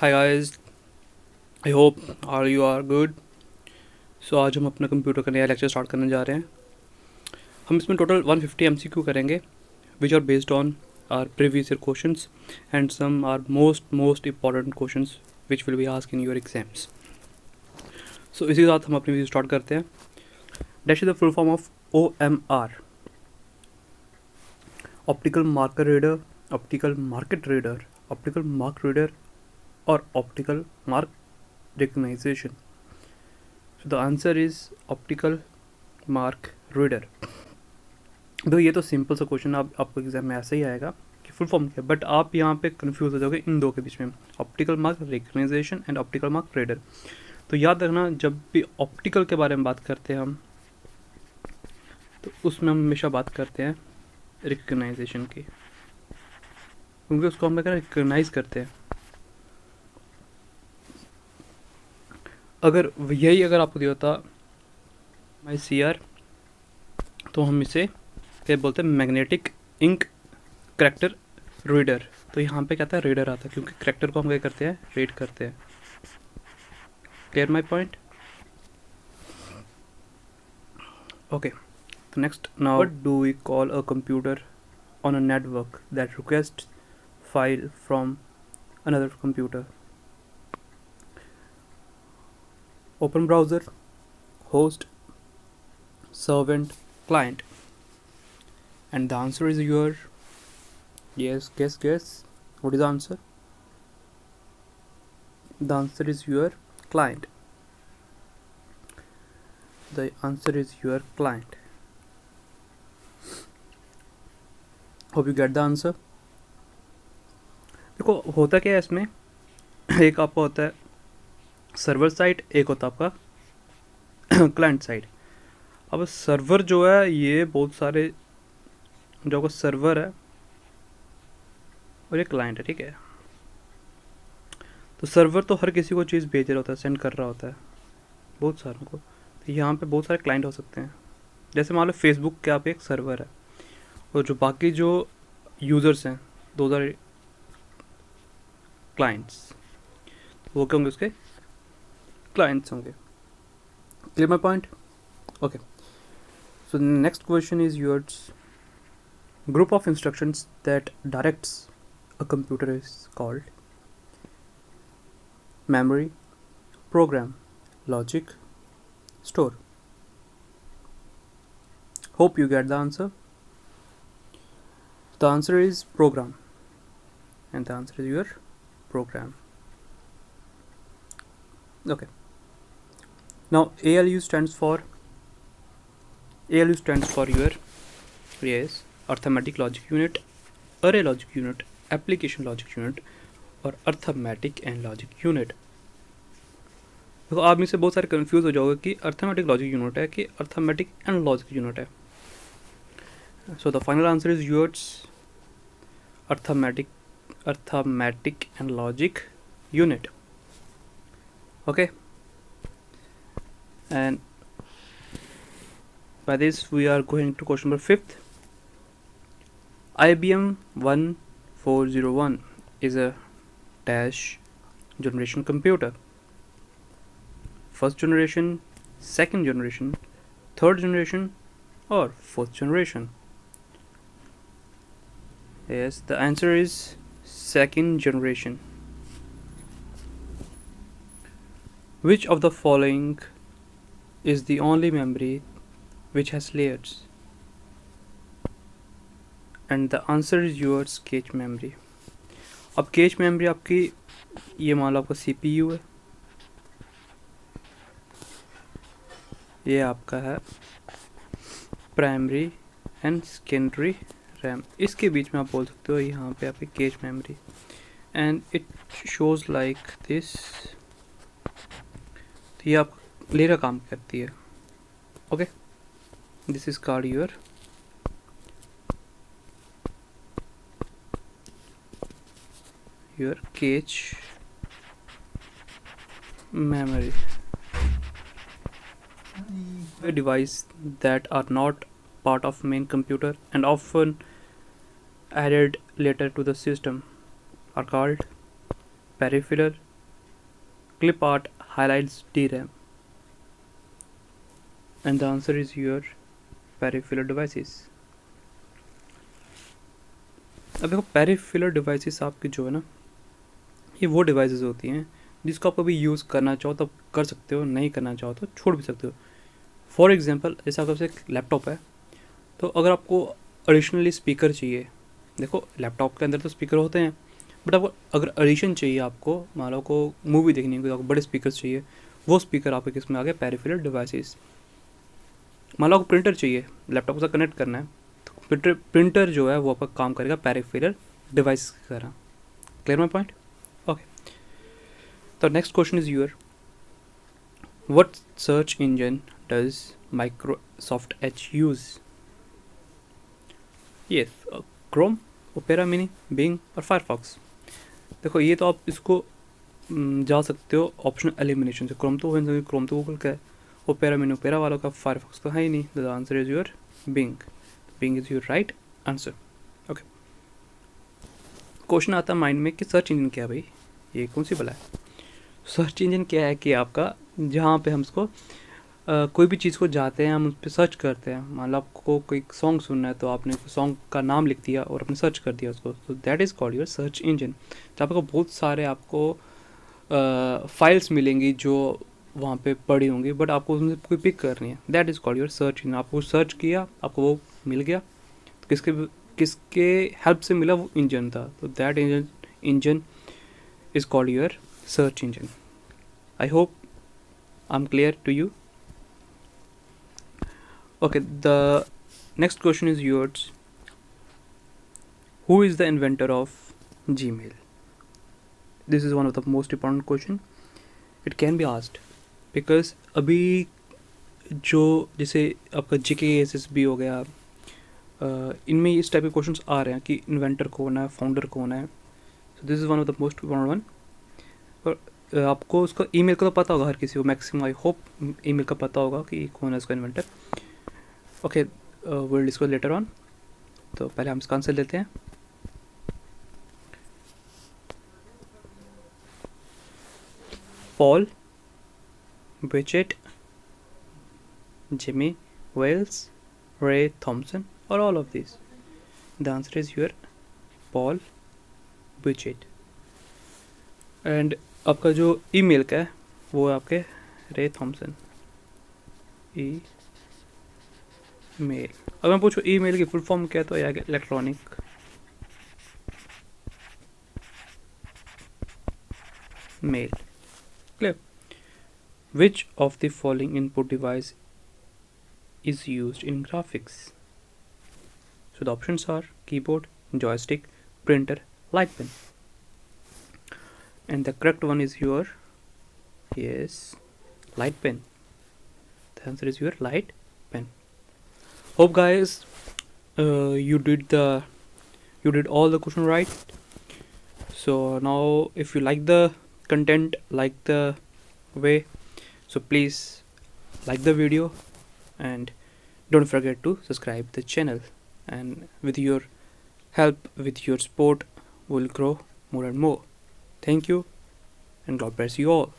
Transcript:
Hi guys, I hope are you are good. So आज हम अपना कंप्यूटर का नया लेक्चर स्टार्ट करने जा रहे हैं। हम इसमें टोटल 150 एमसीक्यू करेंगे which are based on our previous year questions and some are most important questions which will be ask in your exams. So इसी के साथ हम अपनी वीडियो स्टार्ट करते हैं। Dash is the full form of OMR, optical marker reader, optical market reader, optical mark reader और optical mark recognition. So the answer is optical mark reader. तो ये तो सिंपल सा क्वेश्चन आपको एग्जाम में ऐसा ही आएगा कि फुल फॉर्म क्या, बट आप यहाँ पे कंफ्यूज हो जाओगे इन दो के बीच में, optical mark recognisation and optical mark reader. तो याद रखना, जब भी ऑप्टिकल के बारे में बात करते हैं हम, तो उसमें हम हमेशा बात करते हैं रिकग्नाइजेशन की, क्योंकि उसको हम रिकग्नाइज करते हैं। अगर आपको दिया होता MICR, तो हम इसे क्या बोलते हैं, मैग्नेटिक इंक करैक्टर रीडर। तो यहाँ पे क्या था, रीडर आता है, क्योंकि करैक्टर को हम क्या करते हैं, रीड करते हैं। Clear my point? ओके, तो next, now what do we call a computer on a network that request file from another computer? Open browser, host, servant, client. And the answer is your, yes, guess. What is the answer? The answer is your client. The answer is your client. Hope you get the answer. देखो होता क्या है इसमें, एक आपका होता है server side, एक होता है आपका क्लाइंट साइड। अब सर्वर जो है, ये बहुत सारे जो आपका सर्वर है और ये क्लाइंट है, ठीक है। तो सर्वर तो हर किसी को चीज़ भेज रहा होता है, सेंड कर रहा होता है बहुत सारों को। तो यहाँ पे बहुत सारे क्लाइंट हो सकते हैं। जैसे मान लो फेसबुक के आप एक सर्वर है, और जो बाकी जो यूज़र्स हैं, 2000 क्लाइंट्स, वो क्या होंगे, उसके clients होंगे। Clear my point? Okay. So the next question is yours. Group of instructions that directs a computer is called memory, program, logic, store. Hope you get the answer. The answer is program, and the answer is your program. Okay. Now ALU stands for your, yes, arithmetic logic unit, array logic unit, application logic unit और arithmetic and logic unit। देखो आप में से बहुत सारे confuse हो जाओगे कि arithmetic logic unit है कि arithmetic and logic unit है। So the final answer is yours, arithmetic and logic unit. Okay. And by this we are going to question number 5th. IBM 1401 is a dash generation computer. First generation, second generation, third generation or fourth generation? Yes, the answer is second generation. Which of the following is the only memory which has layers? And the answer is yours, cache memory. अब cache memory आपकी, ये मान लो आपका CPU है, ये आपका है primary and secondary RAM. इसके बीच में आप बोल सकते हो यहाँ पे आपकी cache memory, and it shows like this. तो ये आप लेयर का काम करती है। Okay, this is called your cache memory. A device that are not part of main computer and often added later to the system are called peripheral, clip art highlights DRAM? And the answer is your peripheral devices. अब देखो peripheral devices आपकी जो है ना, ये वो devices होती हैं जिसको आप कभी यूज़ करना चाहो तो कर सकते हो, नहीं करना चाहो तो छोड़ भी सकते हो. फॉर एग्जांपल जैसे आपके पास एक लैपटॉप है, तो अगर आपको एडिशनली स्पीकर चाहिए, देखो लैपटॉप के अंदर तो स्पीकर होते हैं, बट आपको अगर एडिशन चाहिए, आपको मान लो को मूवी देखनी है, आपको बड़े स्पीकर चाहिए, वो स्पीकर आपके किस में आ गए, पेरिफेरल डिवाइसेस. मान लो आपको प्रिंटर चाहिए, लैपटॉप से कनेक्ट करना है, तो प्रिंटर जो है वो आपका काम करेगा पेरिफेरल डिवाइस की तरह. Clear my point? ओके. तो next question is your, what search engine does Microsoft Edge use? Yes, Chrome, Opera mini, Bing और फायरफॉक्स. देखो ये तो आप इसको जा सकते हो ऑप्शनल एलिमिनेशन से. क्रोम तो गूगल का है, ओपेरा मिनी ओपेरा वालों का, फायरफॉक्स तो है ही नहीं. The answer is your Bing. Bing is your right answer. Okay. Question आता है माइंड में कि सर्च इंजन क्या है भाई, ये कौन सी बला है? सर्च इंजन क्या है कि आपका जहाँ पे हम इसको कोई भी चीज़ को जाते हैं, हम उस पर सर्च करते हैं. मान लो आपको कोई सॉन्ग सुनना है, तो आपने सॉन्ग का नाम लिख दिया और आपने सर्च कर दिया उसको, तो that is called your search engine. तो आपको बहुत सारे आपको फाइल्स मिलेंगी जो वहाँ पे पड़ी होंगी, बट आपको उसमें से कोई पिक करनी है. That is called your search engine. आपको सर्च किया, आपको वो मिल गया, तो किसके हेल्प से मिला, वो इंजन था. तो that engine is called your search engine. I hope I am clear to you. Okay, the next question is yours. Who is the inventor of Gmail? This is one of the most important question. It can be asked because अभी जो जैसे आपका GKSSB हो गया, इनमें इस type के questions आ रहे हैं कि इन्वेंटर कौन है, फाउंडर कौन है. So this is one of the most important one. और आपको उसका ईमेल का तो पता होगा हर किसी को, मैक्सिमम आई होप ईमेल का पता होगा कि कौन है उसका inventor. Okay, will discuss later on. तो पहले हम इसका आंसर लेते हैं. Paul Buchheit, Jimmy Wales, Ray Thomson और all of this. The answer is your Paul Buchheit. And आपका जो ईमेल का है वो है आपके रे थॉमसन. मेल. अगर मैं पूछूं ईमेल की फुल फॉर्म क्या है, तो यह electronic mail. Clear? Which of the following input device is used in graphics? So the options are keyboard, joystick, printer, light pen. And the correct one is your, yes, light pen. The answer is your light pen. Hope guys you did all the question right. So now if you like the content, like the way, so please like the video and don't forget to subscribe the channel. And with your help, with your support, we'll grow more and more. Thank you and God bless you all.